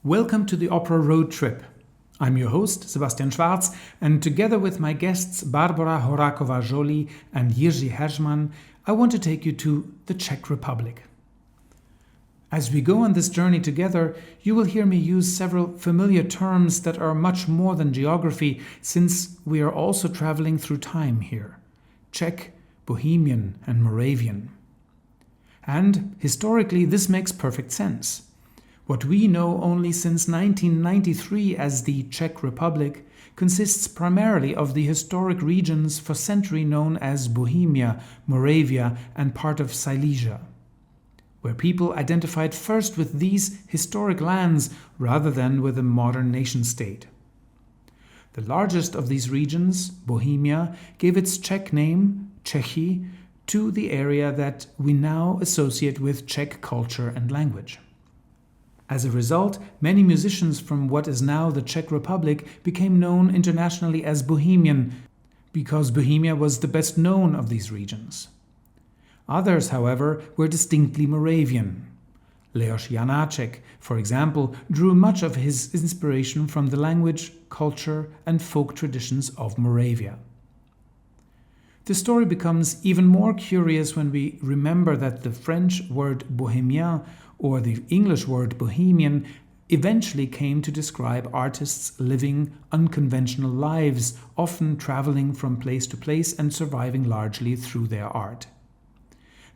Welcome to the Opera Road Trip. I'm your host, Sebastian Schwarz, and together with my guests Barbora Horáková Joly and Jiří Heřman, I want to take you to the Czech Republic. As we go on this journey together, you will hear me use several familiar terms that are much more than geography, since we are also traveling through time here: Czech, Bohemian, and Moravian. And historically, this makes perfect sense. What we know only since 1993 as the Czech Republic consists primarily of the historic regions for centuries known as Bohemia, Moravia, and part of Silesia, where people identified first with these historic lands rather than with a modern nation-state. The largest of these regions, Bohemia, gave its Czech name, Čechy, to the area that we now associate with Czech culture and language. As a result, many musicians from what is now the Czech Republic became known internationally as Bohemian, because Bohemia was the best known of these regions. Others, however, were distinctly Moravian. Leoš Janáček, for example, drew much of his inspiration from the language, culture, and folk traditions of Moravia. The story becomes even more curious when we remember that the French word bohémien, or the English word bohemian, eventually came to describe artists living unconventional lives, often traveling from place to place and surviving largely through their art.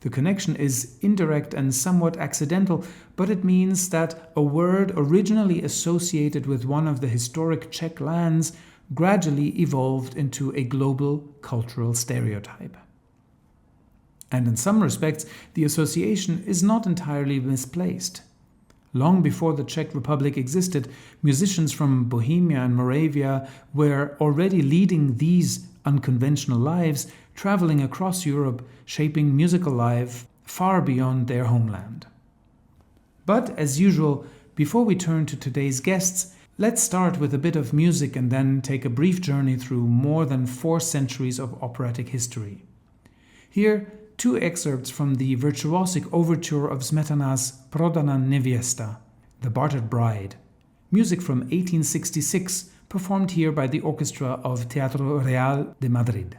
The connection is indirect and somewhat accidental, but it means that a word originally associated with one of the historic Czech lands gradually evolved into a global cultural stereotype. And in some respects, the association is not entirely misplaced. Long before the Czech Republic existed, musicians from Bohemia and Moravia were already leading these unconventional lives, traveling across Europe, shaping musical life far beyond their homeland. But as usual, before we turn to today's guests, let's start with a bit of music and then take a brief journey through more than 4 centuries of operatic history. Here, 2 excerpts from the virtuosic overture of Smetana's Prodaná nevěsta, The Bartered Bride, music from 1866, performed here by the orchestra of Teatro Real de Madrid.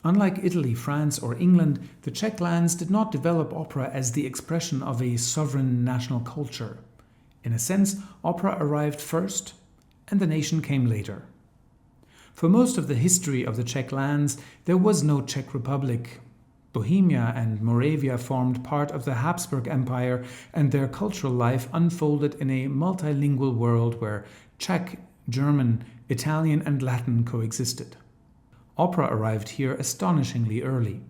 Unlike Italy, France, or England, the Czech lands did not develop opera as the expression of a sovereign national culture. In a sense, opera arrived first, and the nation came later. For most of the history of the Czech lands, there was no Czech Republic. Bohemia and Moravia formed part of the Habsburg Empire, and their cultural life unfolded in a multilingual world where Czech, German, Italian, and Latin coexisted. Opera arrived here astonishingly early.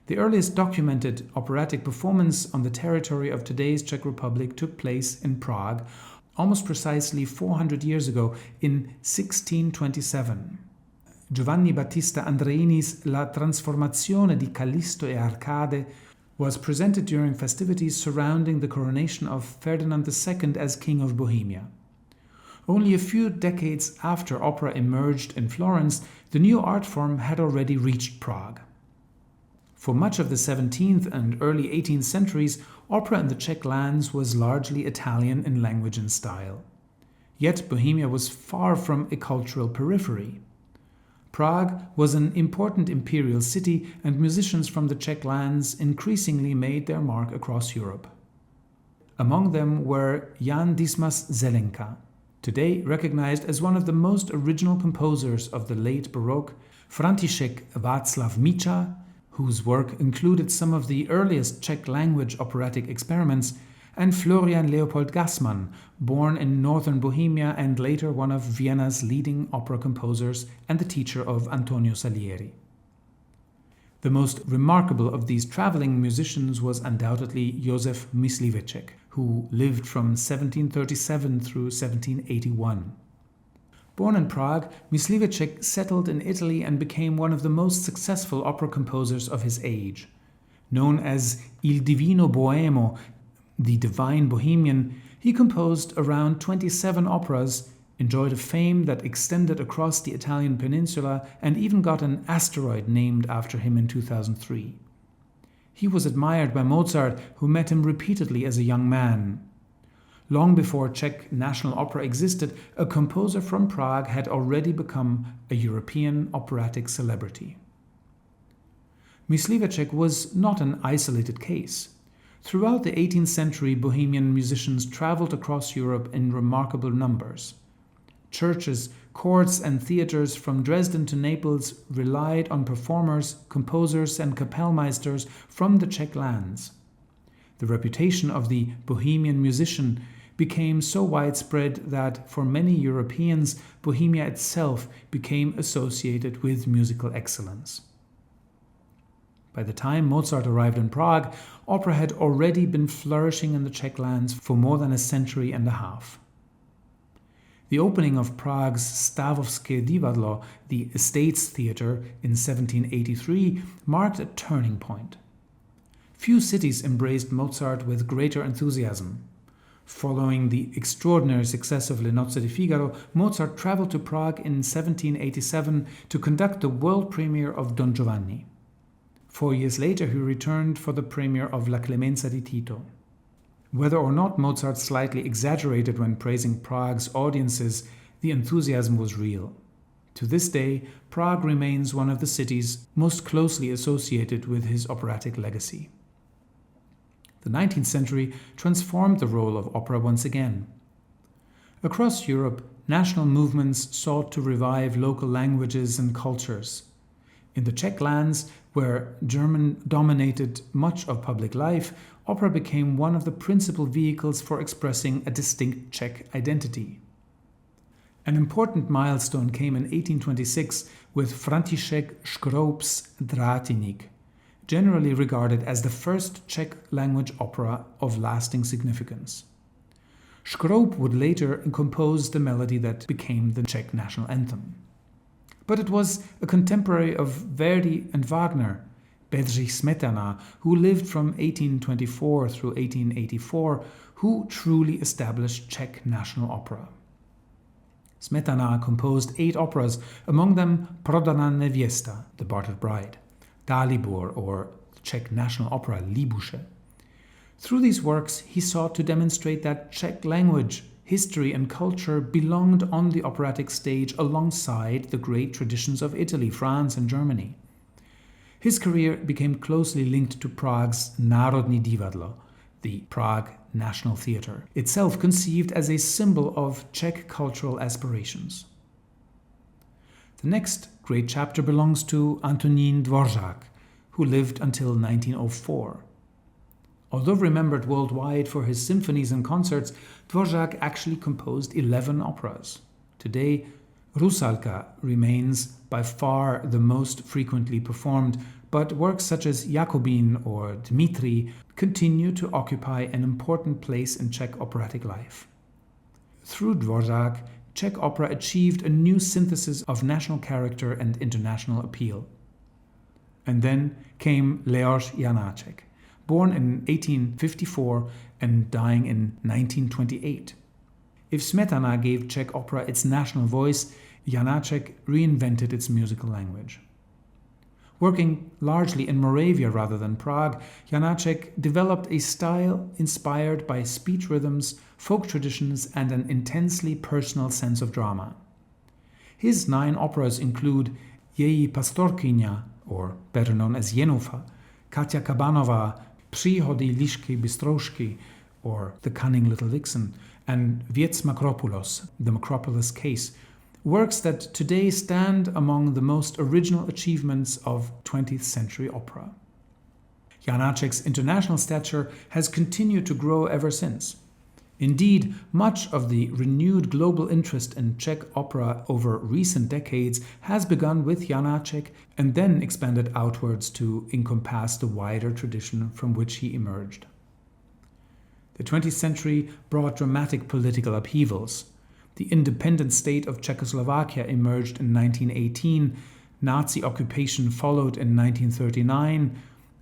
The earliest documented operatic performance on the territory of today's Czech Republic took place in Prague, almost precisely 400 years ago, in 1627. Giovanni Battista Andreini's La Trasformazione di Callisto e Arcade was presented during festivities surrounding the coronation of Ferdinand II as King of Bohemia. Only a few decades after opera emerged in Florence, the new art form had already reached Prague. For much of the 17th and early 18th centuries, opera in the Czech lands was largely Italian in language and style. Yet Bohemia was far from a cultural periphery. Prague was an important imperial city, and musicians from the Czech lands increasingly made their mark across Europe. Among them were Jan Dismas Zelenka, today recognized as one of the most original composers of the late Baroque, František Václav Mícha, whose work included some of the earliest Czech language operatic experiments, and Florian Leopold Gassmann, born in northern Bohemia and later one of Vienna's leading opera composers and the teacher of Antonio Salieri. The most remarkable of these traveling musicians was undoubtedly Josef Mysliveček, who lived from 1737 through 1781. Born in Prague, Mysliveček settled in Italy and became one of the most successful opera composers of his age. Known as Il Divino Boemo, the Divine Bohemian, he composed around 27 operas, enjoyed a fame that extended across the Italian peninsula, and even got an asteroid named after him in 2003. He was admired by Mozart, who met him repeatedly as a young man. Long before Czech National Opera existed, a composer from Prague had already become a European operatic celebrity. Mysliveček was not an isolated case. Throughout the 18th century, Bohemian musicians traveled across Europe in remarkable numbers. Churches, courts, and theaters from Dresden to Naples relied on performers, composers, and kapellmeisters from the Czech lands. The reputation of the Bohemian musician became so widespread that for many Europeans, Bohemia itself became associated with musical excellence. By the time Mozart arrived in Prague, opera had already been flourishing in the Czech lands for more than a century and a half. The opening of Prague's Stavovské divadlo, the Estates Theatre, in 1783 marked a turning point. Few cities embraced Mozart with greater enthusiasm. Following the extraordinary success of Le Nozze di Figaro, Mozart traveled to Prague in 1787 to conduct the world premiere of Don Giovanni. 4 years later, he returned for the premiere of La Clemenza di Tito. Whether or not Mozart slightly exaggerated when praising Prague's audiences, the enthusiasm was real. To this day, Prague remains one of the cities most closely associated with his operatic legacy. The 19th century transformed the role of opera once again. Across Europe, national movements sought to revive local languages and cultures. In the Czech lands, where German dominated much of public life, opera became one of the principal vehicles for expressing a distinct Czech identity. An important milestone came in 1826 with František Škroup's Drátiník, generally regarded as the first Czech language opera of lasting significance. Škroup would later compose the melody that became the Czech national anthem. But it was a contemporary of Verdi and Wagner, Bedřich Smetana, who lived from 1824 through 1884, who truly established Czech national opera. Smetana composed 8 operas, among them Prodaná nevěsta, The Bartered Bride, Dalibor, or the Czech national opera Líbuše. Through these works, he sought to demonstrate that Czech language, history, and culture belonged on the operatic stage alongside the great traditions of Italy, France, and Germany. His career became closely linked to Prague's Národní divadlo, the Prague National Theatre, itself conceived as a symbol of Czech cultural aspirations. The next great chapter belongs to Antonín Dvořák, who lived until 1904. Although remembered worldwide for his symphonies and concerts, Dvořák actually composed 11 operas. Today, Rusalka remains by far the most frequently performed, but works such as Jakobín or Dmitri continue to occupy an important place in Czech operatic life. Through Dvořák, Czech opera achieved a new synthesis of national character and international appeal. And then came Leoš Janáček, born in 1854 and dying in 1928. If Smetana gave Czech opera its national voice, Janáček reinvented its musical language. Working largely in Moravia rather than Prague, Janáček developed a style inspired by speech rhythms, folk traditions, and an intensely personal sense of drama. His 9 operas include Její pastorkyňa, or better known as Jenufa, Katia Kabanova, Příhody Lišky Bystroušky, or The Cunning Little Vixen, and Věc Makropoulos, The Makropoulos Case, works that today stand among the most original achievements of 20th century opera. Janáček's international stature has continued to grow ever since. Indeed, much of the renewed global interest in Czech opera over recent decades has begun with Janáček and then expanded outwards to encompass the wider tradition from which he emerged. The 20th century brought dramatic political upheavals. The independent state of Czechoslovakia emerged in 1918, Nazi occupation followed in 1939.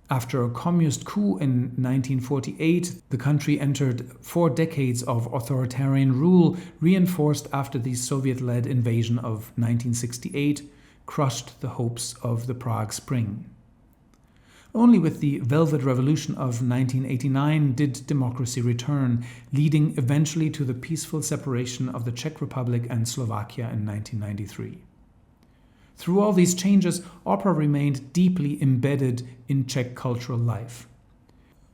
After a communist coup in 1948, the country entered 4 decades of authoritarian rule, reinforced after the Soviet-led invasion of 1968, crushed the hopes of the Prague Spring. Only with the Velvet Revolution of 1989 did democracy return, leading eventually to the peaceful separation of the Czech Republic and Slovakia in 1993. Through all these changes, opera remained deeply embedded in Czech cultural life.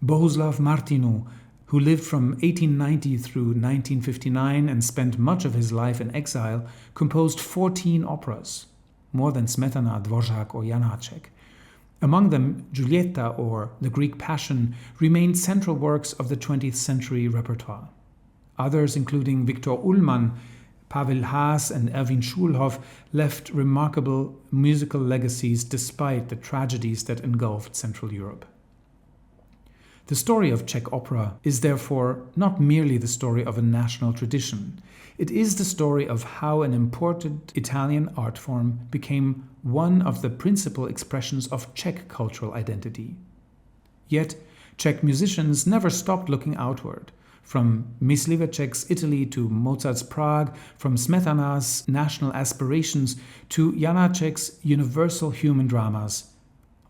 Bohuslav Martinů, who lived from 1890 through 1959 and spent much of his life in exile, composed 14 operas, more than Smetana, Dvořák, or Janáček. Among them, Giulietta, or The Greek Passion, remained central works of the 20th century repertoire. Others, including Viktor Ullmann, Pavel Haas, and Erwin Schulhoff, left remarkable musical legacies despite the tragedies that engulfed Central Europe. The story of Czech opera is therefore not merely the story of a national tradition. It is the story of how an important Italian art form became one of the principal expressions of Czech cultural identity. Yet, Czech musicians never stopped looking outward. From Mysliveček's Italy to Mozart's Prague, from Smetana's national aspirations to Janáček's universal human dramas,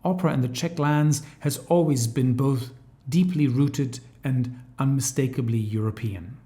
opera in the Czech lands has always been both deeply rooted and unmistakably European.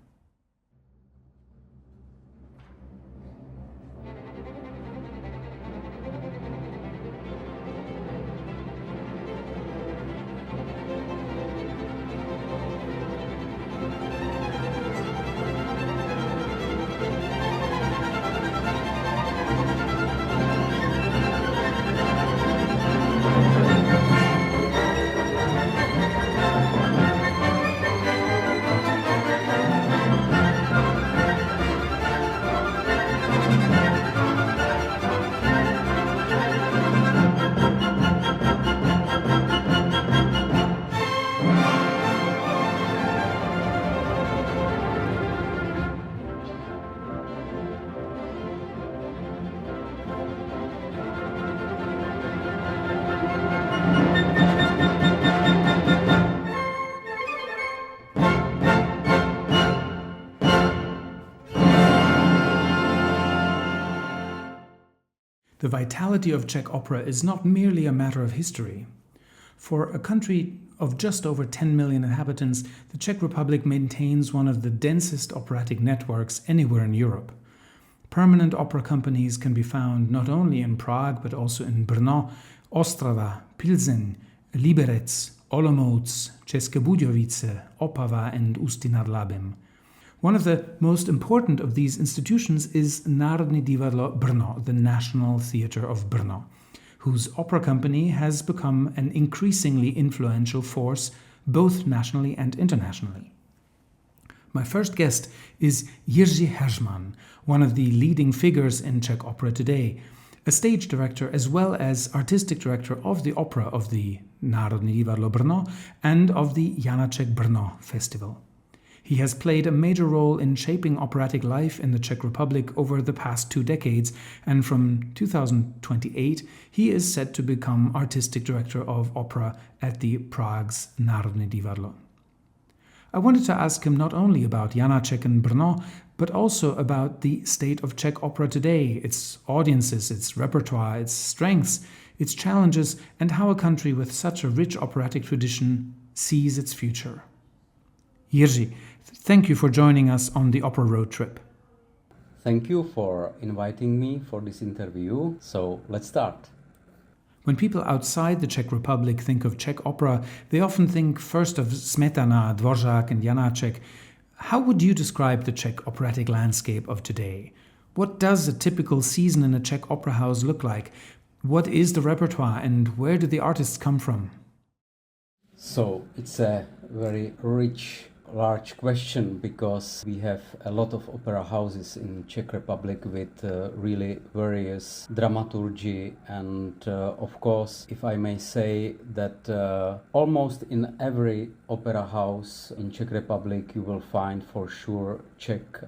The vitality of Czech opera is not merely a matter of history. For a country of just over 10 million inhabitants, the Czech Republic maintains one of the densest operatic networks anywhere in Europe. Permanent opera companies can be found not only in Prague but also in Brno, Ostrava, Pilzeň, Liberec, Olomouc, České Budějovice, Opava and Ústí nad Labem. One of the most important of these institutions is Národní divadlo Brno, the National Theatre of Brno, whose opera company has become an increasingly influential force both nationally and internationally. My first guest is Jiří Heřman, one of the leading figures in Czech opera today, a stage director as well as artistic director of the opera of the Národní divadlo Brno and of the Janáček Brno Festival. He has played a major role in shaping operatic life in the Czech Republic over the past 2 decades, and from 2028 he is set to become artistic director of opera at the Prague's Národní divadlo. I wanted to ask him not only about Janáček and Brno, but also about the state of Czech opera today, its audiences, its repertoire, its strengths, its challenges, and how a country with such a rich operatic tradition sees its future. Jiří, thank you for joining us on the Opera Road Trip. Thank you for inviting me for this interview. So let's start. When people outside the Czech Republic think of Czech opera, they often think first of Smetana, Dvořák and Janáček. How would you describe the Czech operatic landscape of today? What does a typical season in a Czech opera house look like? What is the repertoire and where do the artists come from? So it's a very rich, large question because we have a lot of opera houses in Czech Republic with really various dramaturgy, and of course, if I may say that almost in every opera house in Czech Republic you will find for sure Czech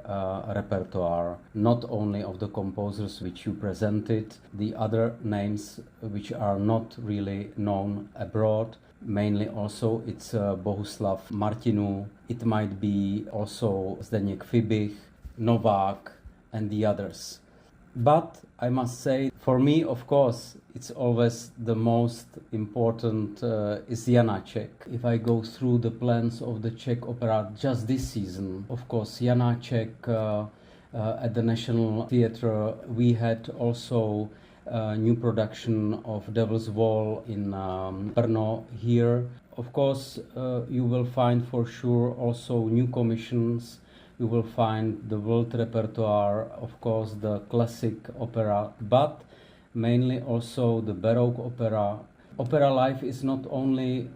repertoire, not only of the composers which you presented, the other names which are not really known abroad. Mainly also it's Bohuslav Martinů, it might be also Zdeněk Fibich, Novák and the others. But I must say, for me, of course, it's always the most important is Janáček. If I go through the plans of the Czech opera just this season, of course, Janáček at the National Theatre, we had also new production of Devil's Wall in Brno here. Of course, you will find for sure also new commissions. You will find the world repertoire, of course, the classic opera, but mainly also the Baroque opera. Opera life is not only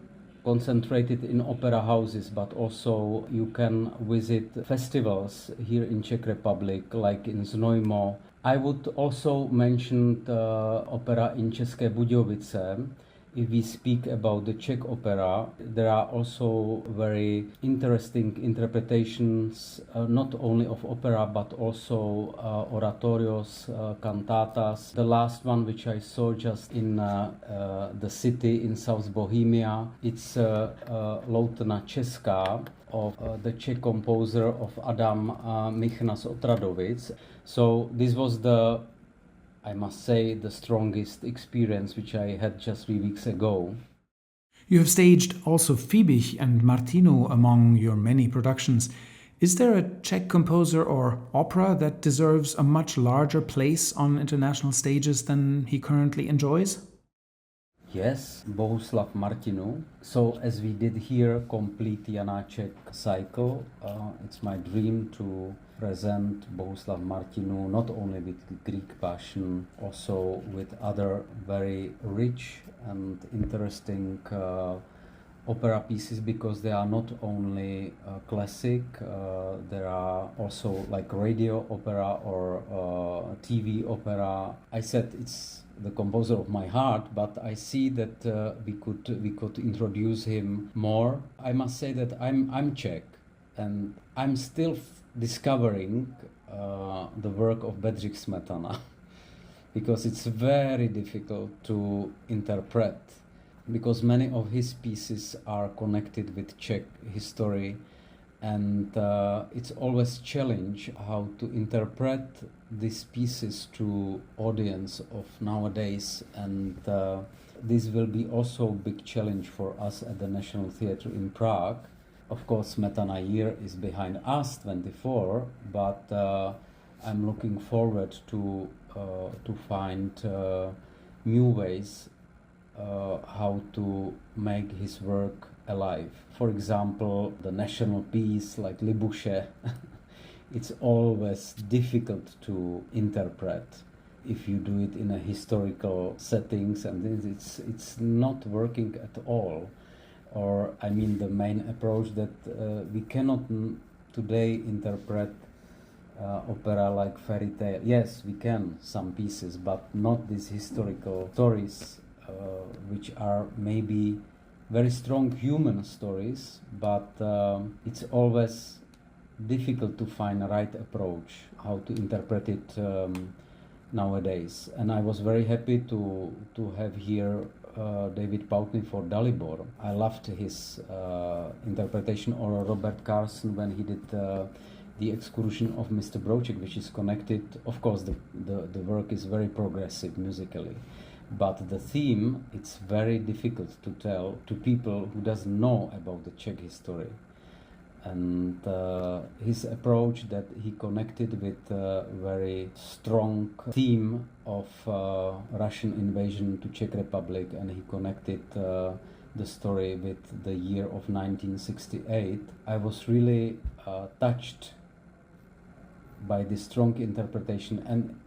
concentrated in opera houses, but also you can visit festivals here in Czech Republic, like in Znojmo. I would also mention the opera in České Budějovice. If we speak about the Czech opera, there are also very interesting interpretations, not only of opera, but also oratorios, cantatas. The last one which I saw just in the city in South Bohemia, it's Loutna Česká of the Czech composer of Adam Michnas Otradovic. So this was I must say, the strongest experience which I had just 3 weeks ago. You have staged also Fibich and Martinů among your many productions. Is there a Czech composer or opera that deserves a much larger place on international stages than he currently enjoys? Yes, Bohuslav Martinů. So as we did here, complete Janáček cycle, it's my dream to present Bohuslav Martinů not only with Greek passion, also with other very rich and interesting opera pieces, because they are not only classic, there are also like radio opera or TV opera. I said it's the composer of my heart, but I see that we could introduce him more. I must say that I'm Czech, and I'm still discovering the work of Bedřich Smetana because it's very difficult to interpret, because many of his pieces are connected with Czech history, and it's always challenge how to interpret these pieces to audience of nowadays, and this will be also a big challenge for us at the National Theatre in Prague. Of course, Smetana year is behind us, 24, but I'm looking forward to find new ways how to make his work alive. For example, the national piece like Libuše, it's always difficult to interpret if you do it in a historical settings, and it's not working at all. Or I mean the main approach that we cannot today interpret opera like fairy tale. Yes, we can some pieces, but not these historical stories, which are maybe very strong human stories, but it's always difficult to find a right approach how to interpret it nowadays. And I was very happy to have here David Pountney for Dalibor. I loved his interpretation, or Robert Carson when he did the excursion of Mr. Broček, which is connected. Of course, the work is very progressive musically, but the theme, it's very difficult to tell to people who doesn't know about the Czech history. And his approach that he connected with a very strong theme of Russian invasion to Czech Republic, and he connected the story with the year of 1968. I was really touched by this strong interpretation, and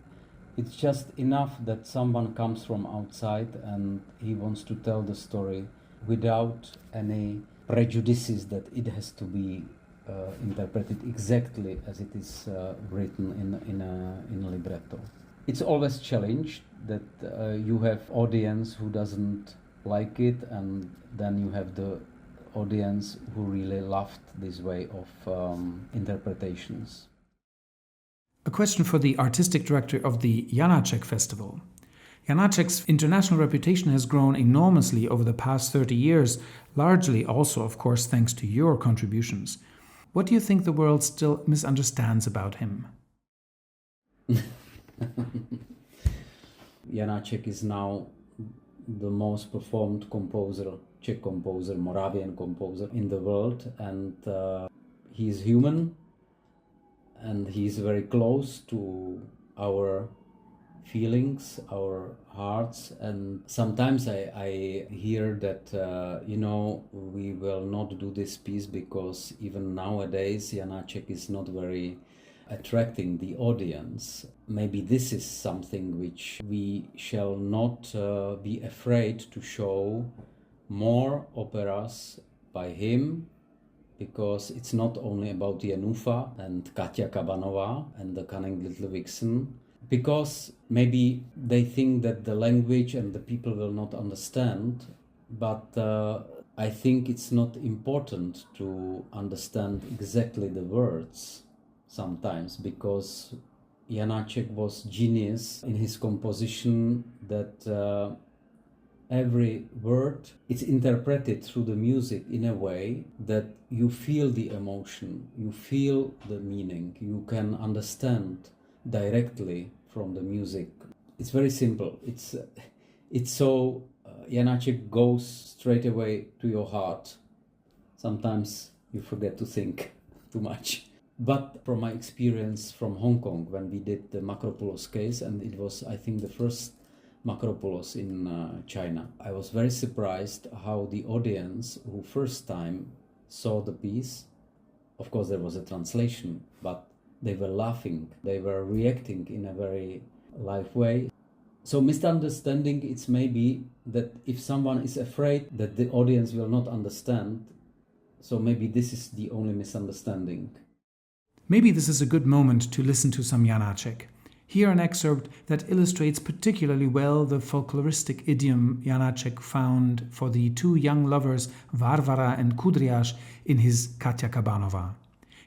it's just enough that someone comes from outside and he wants to tell the story without any prejudices that it has to be interpreted exactly as it is written in a libretto. It's always challenged that you have audience who doesn't like it, and then you have the audience who really loved this way of interpretations. A question for the artistic director of the Janáček Festival. Janáček's international reputation has grown enormously over the past 30 years, largely also, of course, thanks to your contributions. What do you think the world still misunderstands about him? Janáček is now the most performed composer, Czech composer, Moravian composer in the world, and he is human, and he is very close to our feelings, our hearts. And sometimes I hear that we will not do this piece because even nowadays Janáček is not very attracting the audience. Maybe this is something which we shall not be afraid to show more operas by him, because it's not only about Janufa and Katia Kabanova and the Cunning Little Vixen, because maybe they think that the language and the people will not understand, but I think it's not important to understand exactly the words sometimes, because Janáček was genius in his composition that every word is interpreted through the music in a way that you feel the emotion, you feel the meaning, you can understand directly from the music. It's very simple. It's so Janáček goes straight away to your heart. Sometimes you forget to think too much. But from my experience from Hong Kong, when we did the Makropoulos case, and it was, I think, the first Makropoulos in China, I was very surprised how the audience who first time saw the piece, of course there was a translation, but they were laughing, they were reacting in a very live way. So misunderstanding, it's maybe that if someone is afraid that the audience will not understand, so maybe this is the only misunderstanding. Maybe this is a good moment to listen to some Janáček. Here an excerpt that illustrates particularly well the folkloristic idiom Janáček found for the two young lovers Varvara and Kudryas in his Katia Kabanova.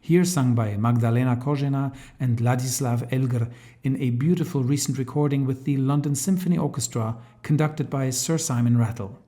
Here sung by Magdalena Kožena and Ladislav Elgar in a beautiful recent recording with the London Symphony Orchestra conducted by Sir Simon Rattle.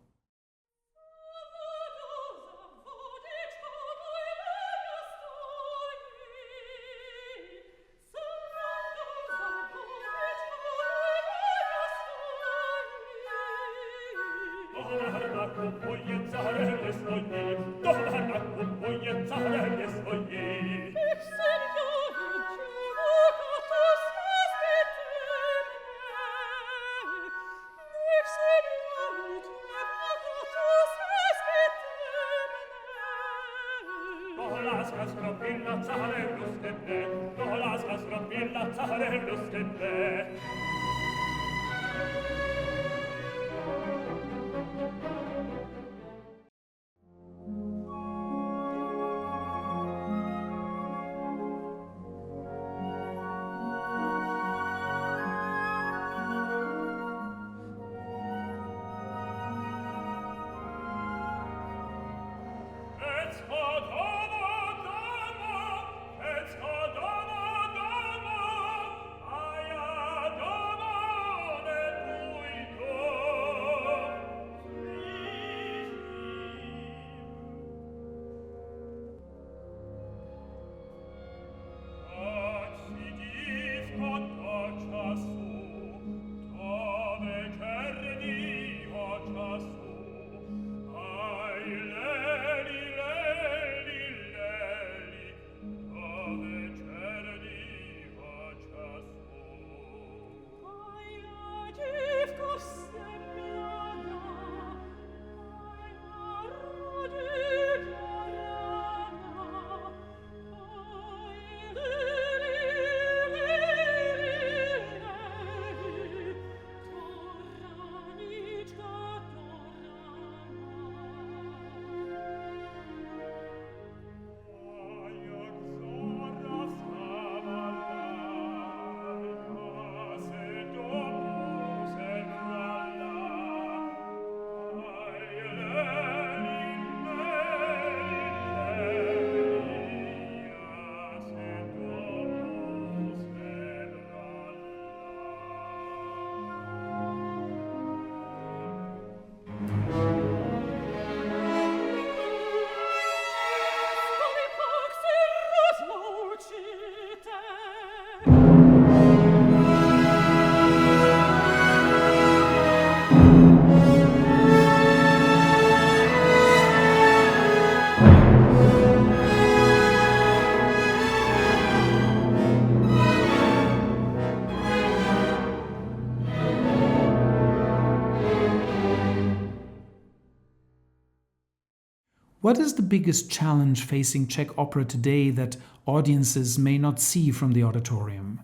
What is the biggest challenge facing Czech opera today that audiences may not see from the auditorium?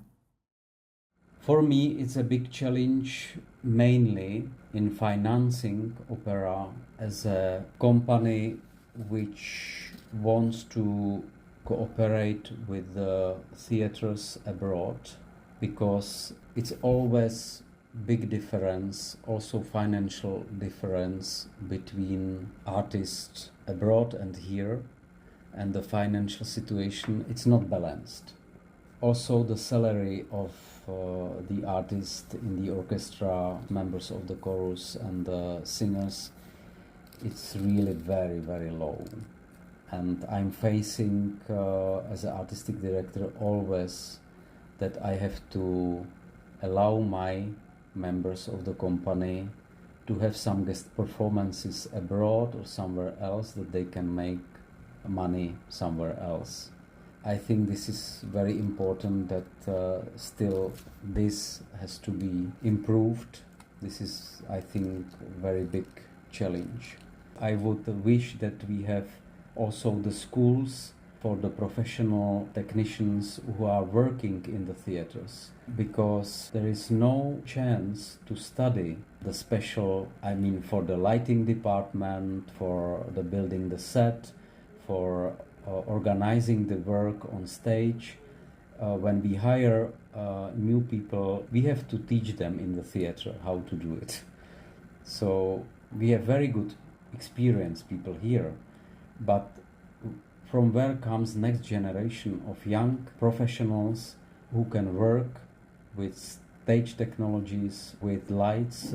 For me, it's a big challenge mainly in financing opera as a company which wants to cooperate with the theaters abroad, because it's always big difference, also financial difference between artists abroad and here, and the financial situation, it's not balanced. Also the salary of the artist in the orchestra, members of the chorus and the singers, it's really very, very low. And I'm facing as an artistic director always that I have to allow my members of the company to have some guest performances abroad or somewhere else, that they can make money somewhere else. I think this is very important, that still this has to be improved. This is, I think, a very big challenge. I would wish that we have also the schools for the professional technicians who are working in the theaters, because there is no chance to study the special, for the lighting department, for the building the set, for organizing the work on stage. When we hire new people, we have to teach them in the theater how to do it. So we have very good experienced people here, but from where comes next generation of young professionals who can work with stage technologies, with lights?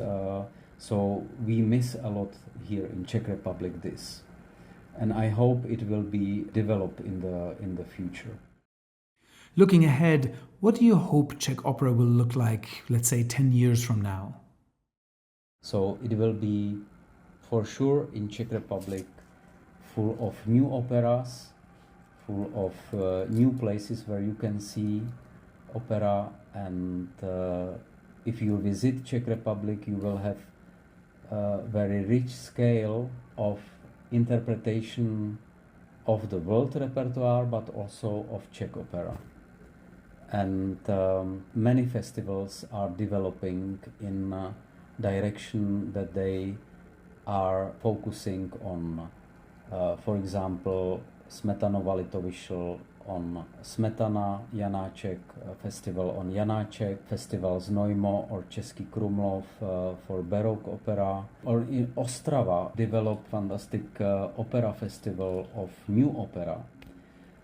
So we miss a lot here in Czech Republic this. And I hope it will be developed in the future. Looking ahead, what do you hope Czech opera will look like, let's say, 10 years from now? So it will be, for sure, in Czech Republic, full of new operas, full of new places where you can see opera. And if you visit Czech Republic, you will have a very rich scale of interpretation of the world repertoire, but also of Czech opera. And many festivals are developing in a direction that they are focusing on, for example, Smetanova Litovyšl on Smetana, Janáček Festival on Janáček, Festival Znojmo or Český Krumlov for Baroque opera, or in Ostrava developed fantastic opera festival of new opera.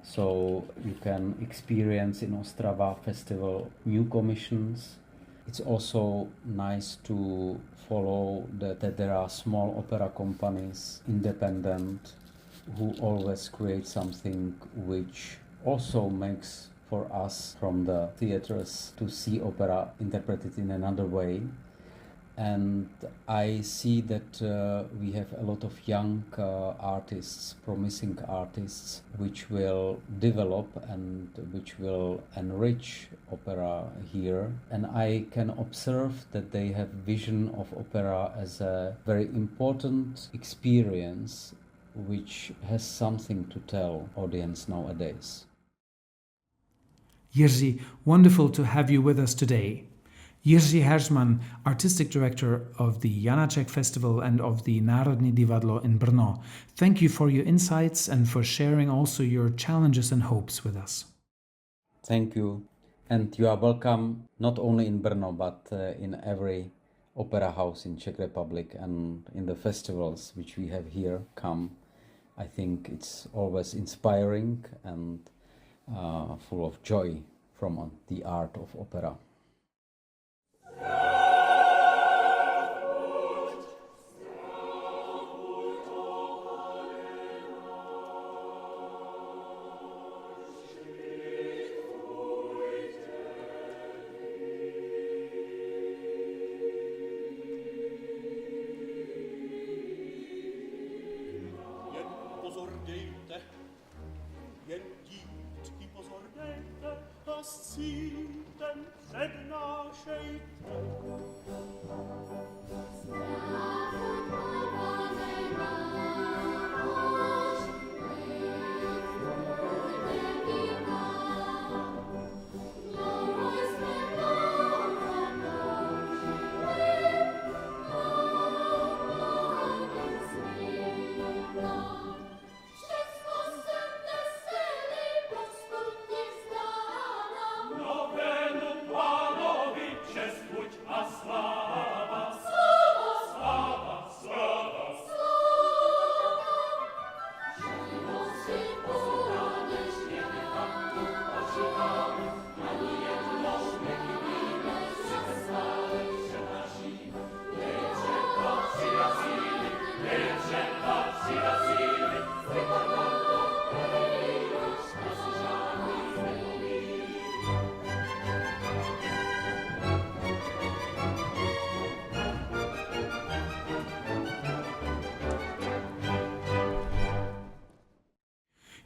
So you can experience in Ostrava festival new commissions. It's also nice to follow that there are small opera companies, independent, who always create something which also makes for us from the theaters to see opera interpreted in another way. And I see that we have a lot of young artists, promising artists, which will develop and which will enrich opera here. And I can observe that they have vision of opera as a very important experience which has something to tell audience nowadays. Jiří, wonderful to have you with us today. Jiří Heřman, Artistic Director of the Janáček Festival and of the Národní divadlo in Brno. Thank you for your insights and for sharing also your challenges and hopes with us. Thank you. And you are welcome not only in Brno, but in every opera house in Czech Republic and in the festivals which we have here come. I think it's always inspiring and full of joy from the art of opera.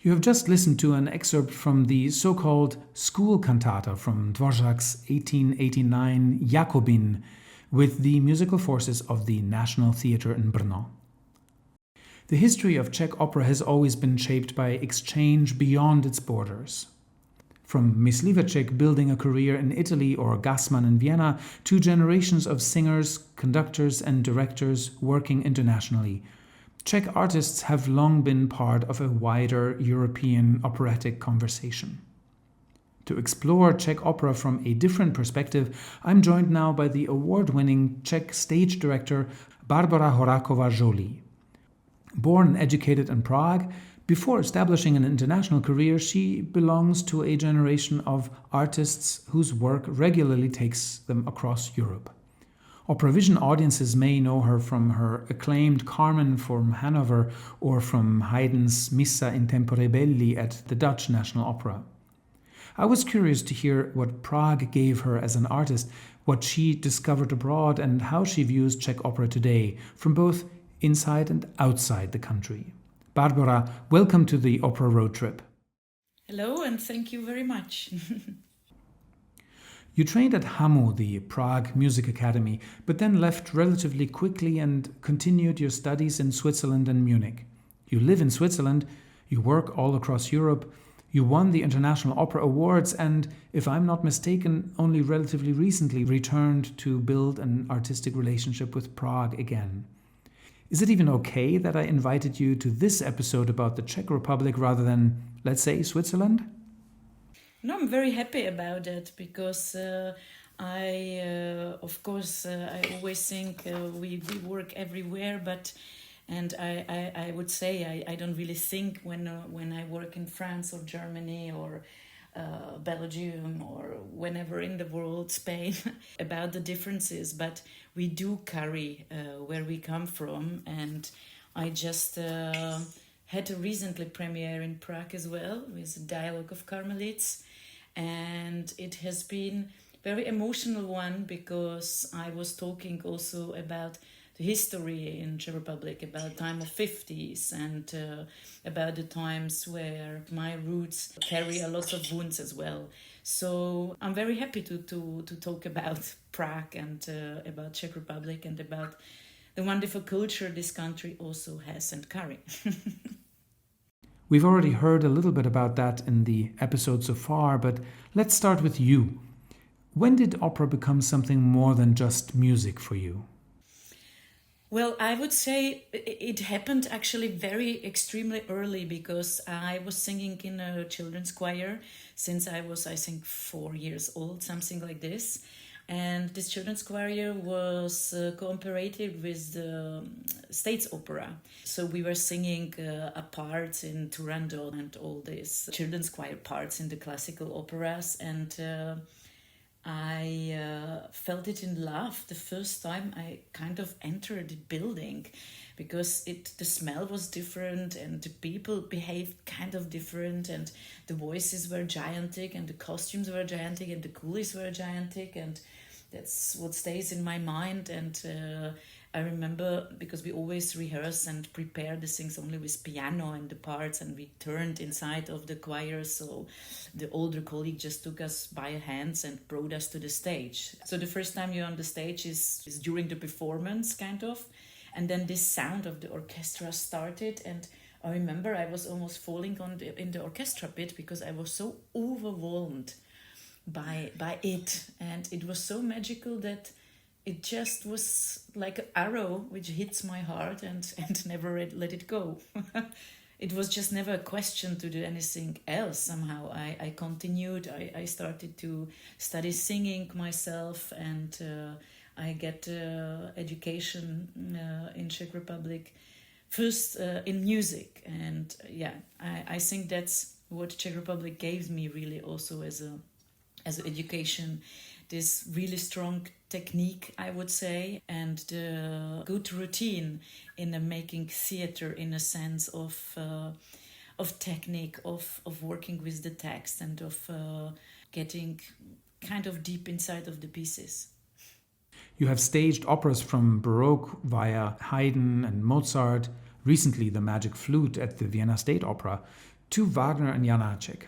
You have just listened to an excerpt from the so-called school cantata from Dvořák's 1889 Jakobin with the musical forces of the National Theatre in Brno. The history of Czech opera has always been shaped by exchange beyond its borders. From Mysliveček building a career in Italy or Gassmann in Vienna to generations of singers, conductors and directors working internationally, Czech artists have long been part of a wider European operatic conversation. To explore Czech opera from a different perspective, I'm joined now by the award-winning Czech stage director Barbora Horáková Joly. Born and educated in Prague, before establishing an international career, she belongs to a generation of artists whose work regularly takes them across Europe. Operavision audiences may know her from her acclaimed Carmen from Hanover or from Haydn's Missa in Tempore Belli at the Dutch National Opera. I was curious to hear what Prague gave her as an artist, what she discovered abroad, and how she views Czech opera today, from both inside and outside the country. Barbora, welcome to the Opera Road Trip. Hello, and thank you very much. You trained at HAMU, the Prague Music Academy, but then left relatively quickly and continued your studies in Switzerland and Munich. You live in Switzerland, you work all across Europe, you won the International Opera Awards and, if I'm not mistaken, only relatively recently returned to build an artistic relationship with Prague again. Is it even okay that I invited you to this episode about the Czech Republic rather than, let's say, Switzerland? No, I'm very happy about it because I always think we work everywhere, and I would say I don't really think when I work in France or Germany or Belgium or whenever in the world, Spain, about the differences, but we do carry where we come from, and I just had a recently premiere in Prague as well with a Dialogue of Carmelites, and it has been very emotional one because I was talking also about the history in Czech Republic, about time of 50s and about the times where my roots carry a lot of wounds as well. So I'm very happy to talk about Prague and about Czech Republic and about the wonderful culture this country also has and carry. We've already heard a little bit about that in the episode so far, but let's start with you. When did opera become something more than just music for you? Well, I would say it happened actually very extremely early because I was singing in a children's choir since I was, I think, 4 years old, something like this. And this children's choir was cooperated with the State's Opera. So we were singing a part in Turandot and all these children's choir parts in the classical operas. And I felt it in love the first time I kind of entered the building because the smell was different and the people behaved kind of different and the voices were gigantic and the costumes were gigantic and the coolies were gigantic, and that's what stays in my mind. And I remember because we always rehearse and prepare the things only with piano and the parts, and we turned inside of the choir, so the older colleague just took us by hands and brought us to the stage. So the first time you're on the stage is during the performance, kind of, and then this sound of the orchestra started, and I remember I was almost falling in the orchestra pit because I was so overwhelmed by it, and it was so magical that it just was like an arrow which hits my heart and never let it go. It was just never a question to do anything else. Somehow I continued. I started to study singing myself, and I get education in Czech Republic, first in music. And I think that's what Czech Republic gave me really also as education, this really strong technique, I would say, and the good routine in making theater in a sense of technique, of working with the text and of getting kind of deep inside of the pieces. You have staged operas from Baroque via Haydn and Mozart, recently The Magic Flute at the Vienna State Opera, to Wagner and Janáček.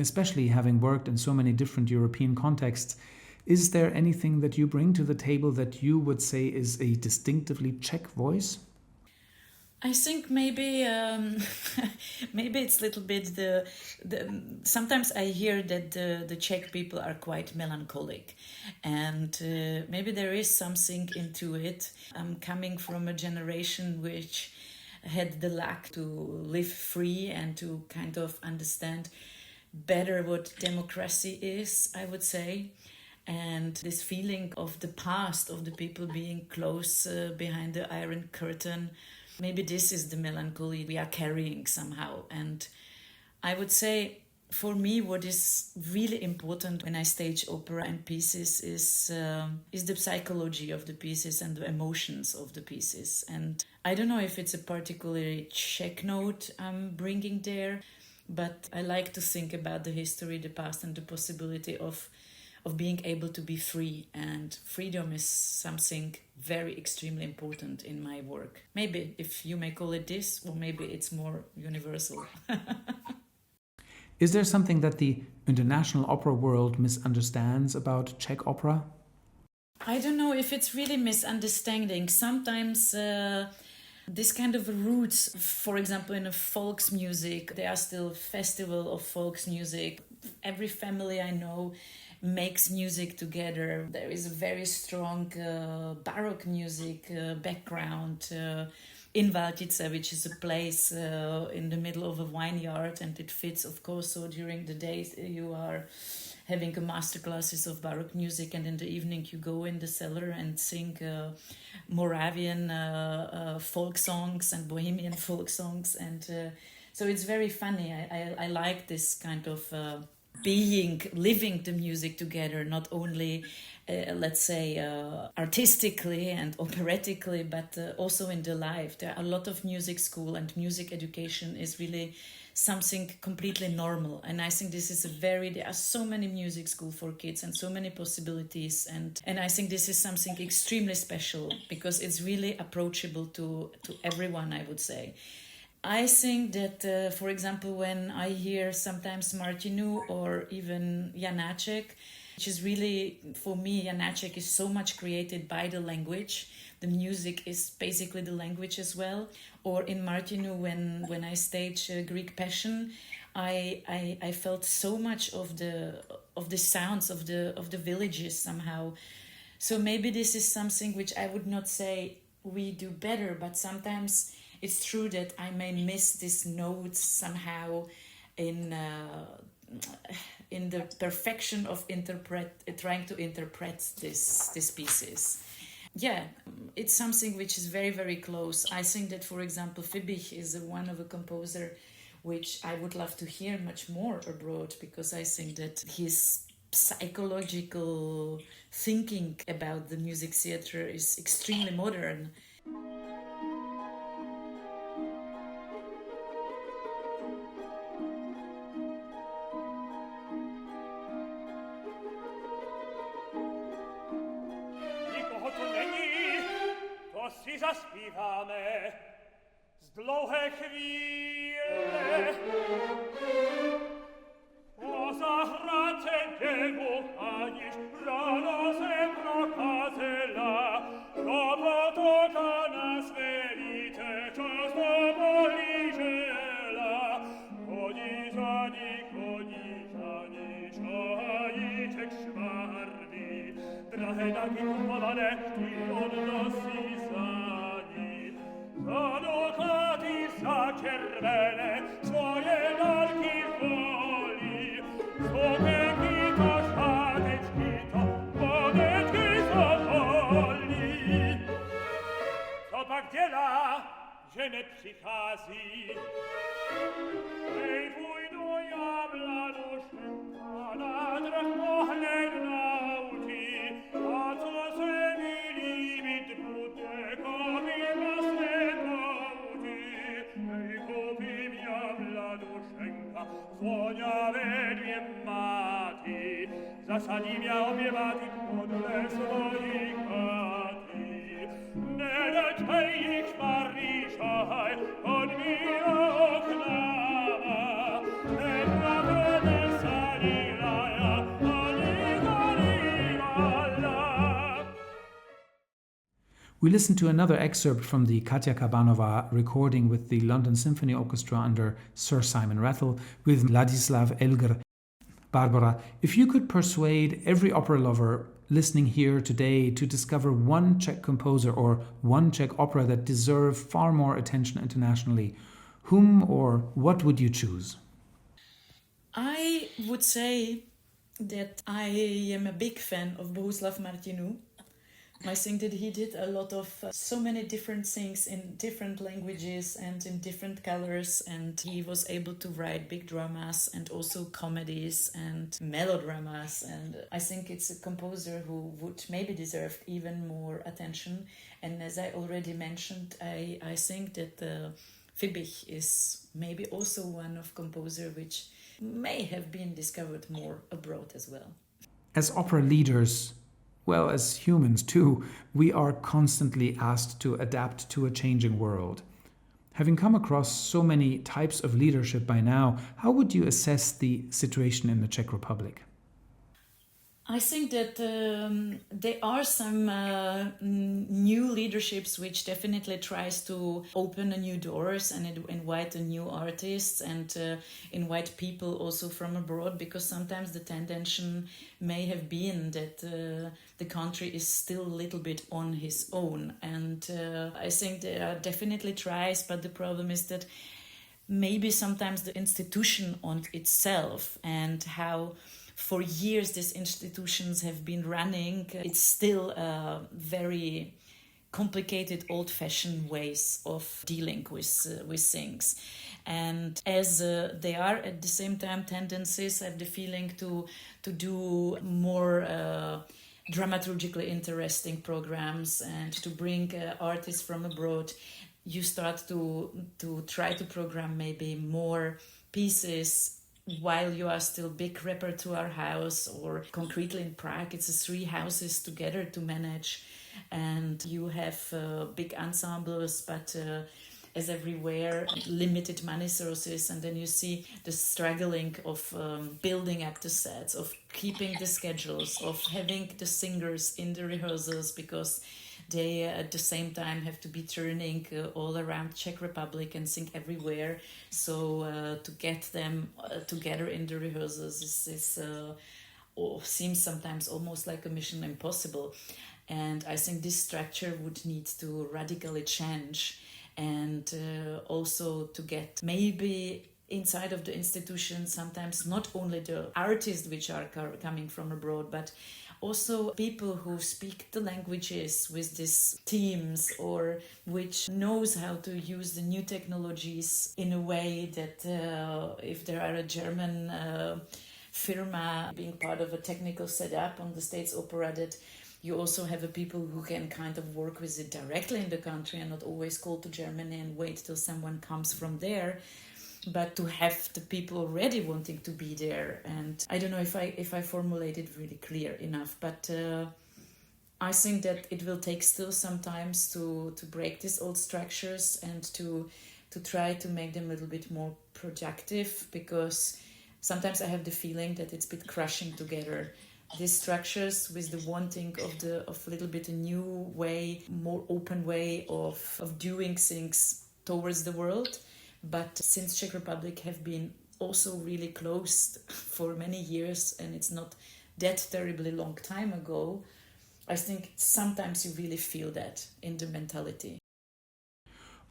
Especially having worked in so many different European contexts, is there anything that you bring to the table that you would say is a distinctively Czech voice? I think maybe maybe it's a little bit the sometimes I hear that the Czech people are quite melancholic, and maybe there is something into it. I'm coming from a generation which had the luck to live free and to kind of understand better what democracy is, I would say. And this feeling of the past, of the people being close behind the Iron Curtain, maybe this is the melancholy we are carrying somehow. And I would say, for me, what is really important when I stage opera and pieces is the psychology of the pieces and the emotions of the pieces. And I don't know if it's a particularly Czech note I'm bringing there, but I like to think about the history, the past, and the possibility of being able to be free. And freedom is something very extremely important in my work. Maybe if you may call it this, or maybe it's more universal. Is there something that the international opera world misunderstands about Czech opera? I don't know if it's really misunderstanding. Sometimes this kind of roots, for example, in a folks music, there are still festival of folks music. Every family I know makes music together. There is a very strong Baroque music background in Valtice, which is a place in the middle of a vineyard, and it fits, of course, so during the day you are having a master classes of Baroque music, and in the evening you go in the cellar and sing Moravian folk songs and Bohemian folk songs, and so it's very funny. I like this kind of living the music together, not only let's say artistically and operatically, but also in the life. There are a lot of music school, and music education is really something completely normal, and I think this is there are so many music school for kids and so many possibilities, and I think this is something extremely special because it's really approachable to everyone, I would say. I think that, for example, when I hear sometimes Martinu or even Janáček, which is really, for me, Janáček is so much created by the language. The music is basically the language as well. Or in Martinu, when I stage Greek Passion, I felt so much of the sounds of the villages somehow. So maybe this is something which I would not say we do better, but sometimes it's true that I may miss these notes somehow in the perfection of trying to interpret these pieces. Yeah, it's something which is very, very close. I think that, for example, Fibich is one of a composer which I would love to hear much more abroad, because I think that his psychological thinking about the music theatre is extremely modern. Zaspíváme z dlouhé chvíle. Po zahradce děvu, aniž ráno se prokázela, do potoka na světě často polížela. Chodí za ní, čajíček švárný, drahé taky kupované, ty odnosí Zadoklady za červené svoje dárky volí, spokenky to šátečky to podečky zavolí. Co pak dělá, že nepřichází? Ej, půjdu já mladušenka na trh pohled nautí, a co se mi líbit bude, koupím na světouti. Ej, koupím já mladušenka voňavé dvě máty, zasadím já obě máty podle svojí chaty. Nedečej jich šmarýšaj od mýho oknáma, nepravede salila já, ani gorila. We listened to another excerpt from the Katja Kabanova recording with the London Symphony Orchestra under Sir Simon Rattle with Ladislav Elgar. Barbara, if you could persuade every opera lover listening here today to discover one Czech composer or one Czech opera that deserve far more attention internationally, whom or what would you choose? I would say that I am a big fan of Bohuslav Martinu. I think that he did a lot of so many different things in different languages and in different colors, and he was able to write big dramas and also comedies and melodramas, and I think it's a composer who would maybe deserve even more attention. And as I already mentioned, I think that Fibich is maybe also one of composer which may have been discovered more abroad as well. As opera leaders, well, as humans too, we are constantly asked to adapt to a changing world. Having come across so many types of leadership by now, how would you assess the situation in the Czech Republic? I think that there are some new leaderships which definitely tries to open new doors and invite new artists and invite people also from abroad, because sometimes the tendency may have been that the country is still a little bit on his own. And I think there are definitely tries, but the problem is that maybe sometimes the institution on itself and how for years these institutions have been running, it's still very complicated, old-fashioned ways of dealing with things. And as they are at the same time tendencies, I have the feeling to do more dramaturgically interesting programs and to bring artists from abroad. You start to try to program maybe more pieces while you are still big repertoire house, or concretely in Prague, it's 3 houses together to manage, and you have big ensembles, but as everywhere, limited money sources, and then you see the struggling of building up the sets, of keeping the schedules, of having the singers in the rehearsals, because they at the same time have to be turning all around Czech Republic and sing everywhere. So to get them together in the rehearsals seems sometimes almost like a mission impossible. And I think this structure would need to radically change, and also to get maybe inside of the institution sometimes not only the artists which are coming from abroad, but also people who speak the languages with these teams, or which knows how to use the new technologies in a way that if there are a German firma being part of a technical setup on the State's Opera, that you also have a people who can kind of work with it directly in the country and not always call to Germany and wait till someone comes from there, but to have the people already wanting to be there. And I don't know if I formulated really clear enough, but I think that it will take still some time to break these old structures and to try to make them a little bit more productive, because sometimes I have the feeling that it's a bit crushing together these structures with the wanting of a little bit a new way, more open way of doing things towards the world. But since Czech Republic have been also really closed for many years, and it's not that terribly long time ago, I think sometimes you really feel that in the mentality.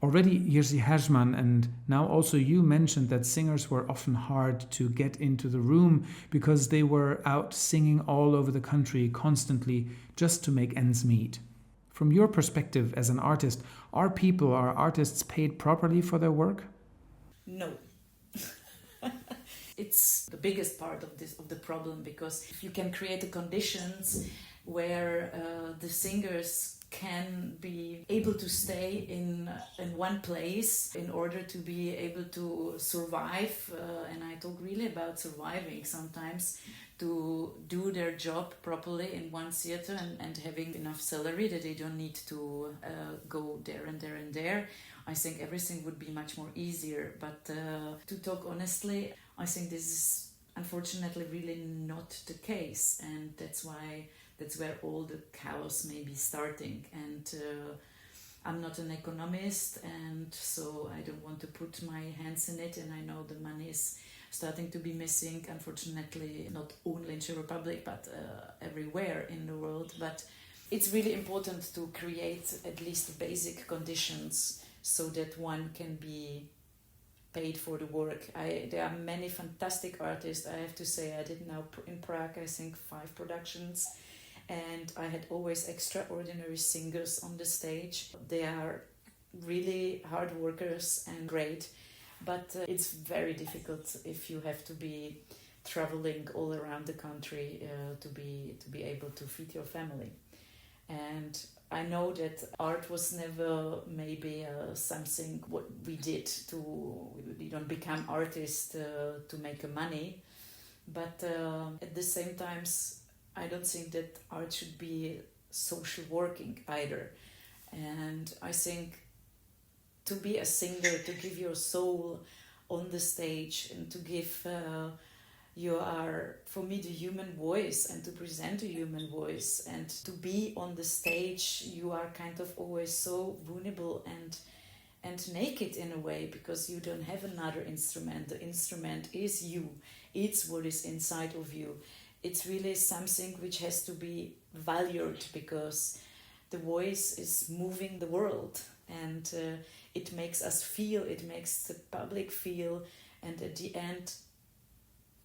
Already Jiří Heřman and now also you mentioned that singers were often hard to get into the room because they were out singing all over the country constantly just to make ends meet. From your perspective as an artist, are artists paid properly for their work? No. It's the biggest part of the problem, because if you can create the conditions where the singers can be able to stay in one place in order to be able to survive, and I talk really about surviving sometimes, to do their job properly in one theater and having enough salary that they don't need to go there and there and there, I think everything would be much more easier. But to talk honestly, I think this is unfortunately really not the case, and that's where all the chaos may be starting. And I'm not an economist, and so I don't want to put my hands in it, and I know the money is starting to be missing, unfortunately, not only in Czech Republic, but everywhere in the world. But it's really important to create at least basic conditions so that one can be paid for the work. There are many fantastic artists, I have to say. I did now in Prague, I think 5 productions, and I had always extraordinary singers on the stage. They are really hard workers and great, but it's very difficult if you have to be traveling all around the country to be able to feed your family. And I know that art was never maybe something what we did we don't become artists to make money, but at the same time I don't think that art should be social working either. And I think to be a singer, to give your soul on the stage and to give for me, the human voice and to present a human voice and to be on the stage. You are kind of always so vulnerable and naked in a way, because you don't have another instrument. The instrument is you. It's what is inside of you. It's really something which has to be valued, because the voice is moving the world, and it makes us feel, it makes the public feel, and at the end,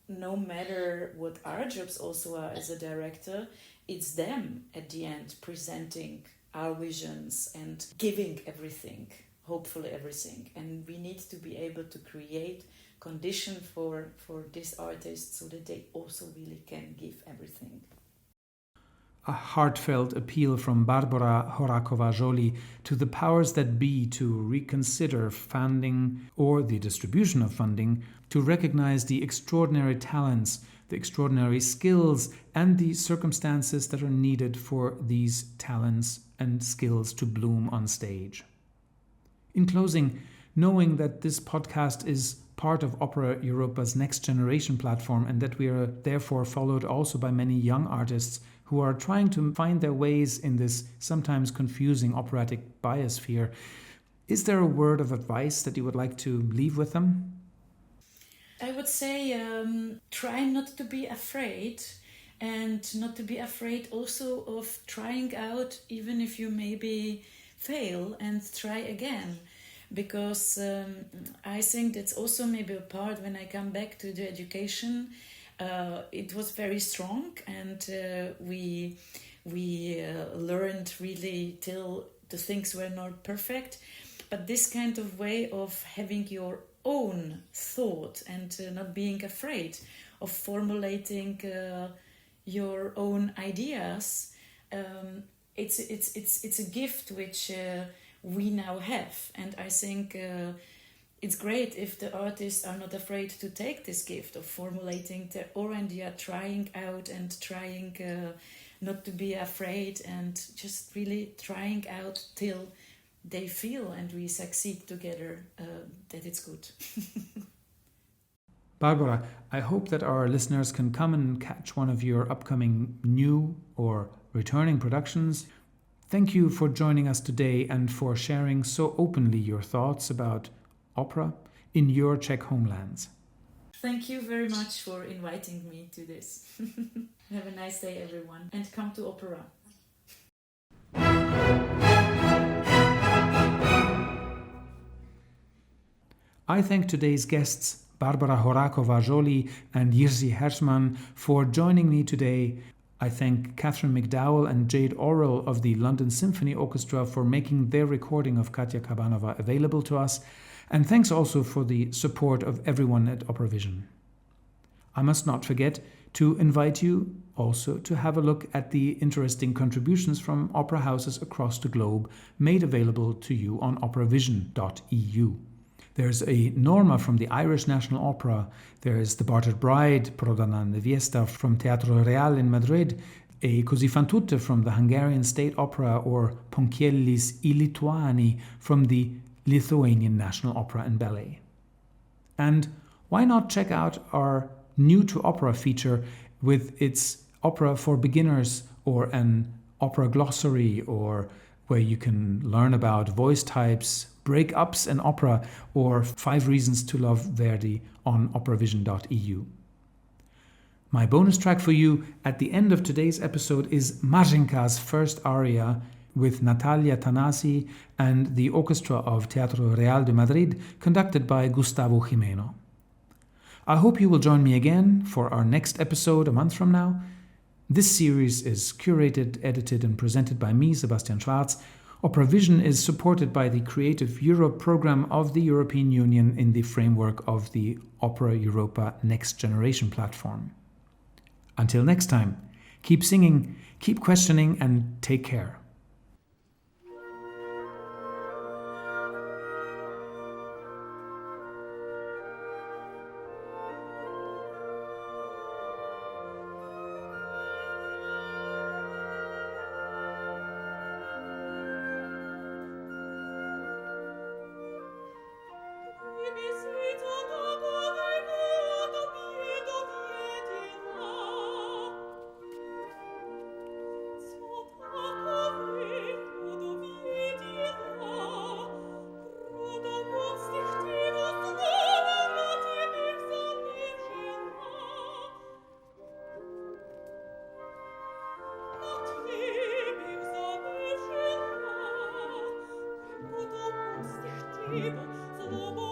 no matter what our jobs also are as a director, it's them at the end presenting our visions and giving everything, hopefully everything. And we need to be able to create condition for these artists so that they also really can give everything. A heartfelt appeal from Barbora Horáková Joly to the powers that be to reconsider funding or the distribution of funding, to recognize the extraordinary talents, the extraordinary skills, and the circumstances that are needed for these talents and skills to bloom on stage. In closing, knowing that this podcast is part of Opera Europa's Next Generation platform and that we are therefore followed also by many young artists who are trying to find their ways in this sometimes confusing operatic biosphere, is there a word of advice that you would like to leave with them? I would say try not to be afraid, and not to be afraid also of trying out, even if you maybe fail, and try again. Because I think that's also maybe a part when I come back to the education. It was very strong, and we learned really till the things were not perfect. But this kind of way of having your own thought and not being afraid of formulating your own ideas, it's a gift which we now have, and I think it's great if the artists are not afraid to take this gift of formulating their own idea, trying out and trying not to be afraid, and just really trying out till they feel and we succeed together that it's good. Barbora, I hope that our listeners can come and catch one of your upcoming new or returning productions. Thank you for joining us today and for sharing so openly your thoughts about opera in your Czech homelands. Thank you very much for inviting me to this. Have a nice day, everyone, and come to opera. I thank today's guests, Barbora Horáková Joly and Jiří Heřman, for joining me today. I thank Catherine McDowell and Jade Orrell of the London Symphony Orchestra for making their recording of Katia Kabanova available to us, and thanks also for the support of everyone at OperaVision. I must not forget to invite you also to have a look at the interesting contributions from opera houses across the globe made available to you on operavision.eu. There's a Norma from the Irish National Opera. There's The Bartered Bride, Prodana Neviesta from Teatro Real in Madrid, a Così fan tutte from the Hungarian State Opera, or Ponchielli's I Lituani from the Lithuanian National Opera and Ballet. And why not check out our New to Opera feature with its opera for beginners, or an opera glossary, or where you can learn about voice types, break-ups in opera, or 5 Reasons to Love Verdi on operavision.eu. My bonus track for you at the end of today's episode is Marzenka's first aria with Natalia Tanasi and the orchestra of Teatro Real de Madrid, conducted by Gustavo Jimeno. I hope you will join me again for our next episode a month from now. This series is curated, edited, and presented by me, Sebastian Schwarz. OperaVision is supported by the Creative Europe program of the European Union in the framework of the Opera Europa Next Generation platform. Until next time, keep singing, keep questioning, and take care. свободу.